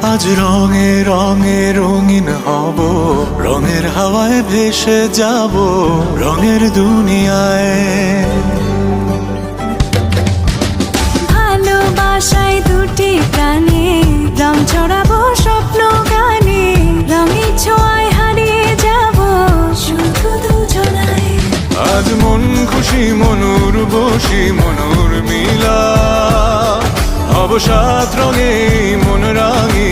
আজ রঙে রঙে রঙিন হব, রঙের হাওয়ায় ভেসে যাব রঙের দুনিয়ায়। ভালোবাসায় দুটি প্রাণে রং ছড়াবো স্বপ্ন গানে, রঙের ছোঁয়ায় হারিয়ে যাব শুধু দুজনায়। আজ মন খুশি মনুর বসি মনুর মিলা, অবসাদ রঙে মন রাঙি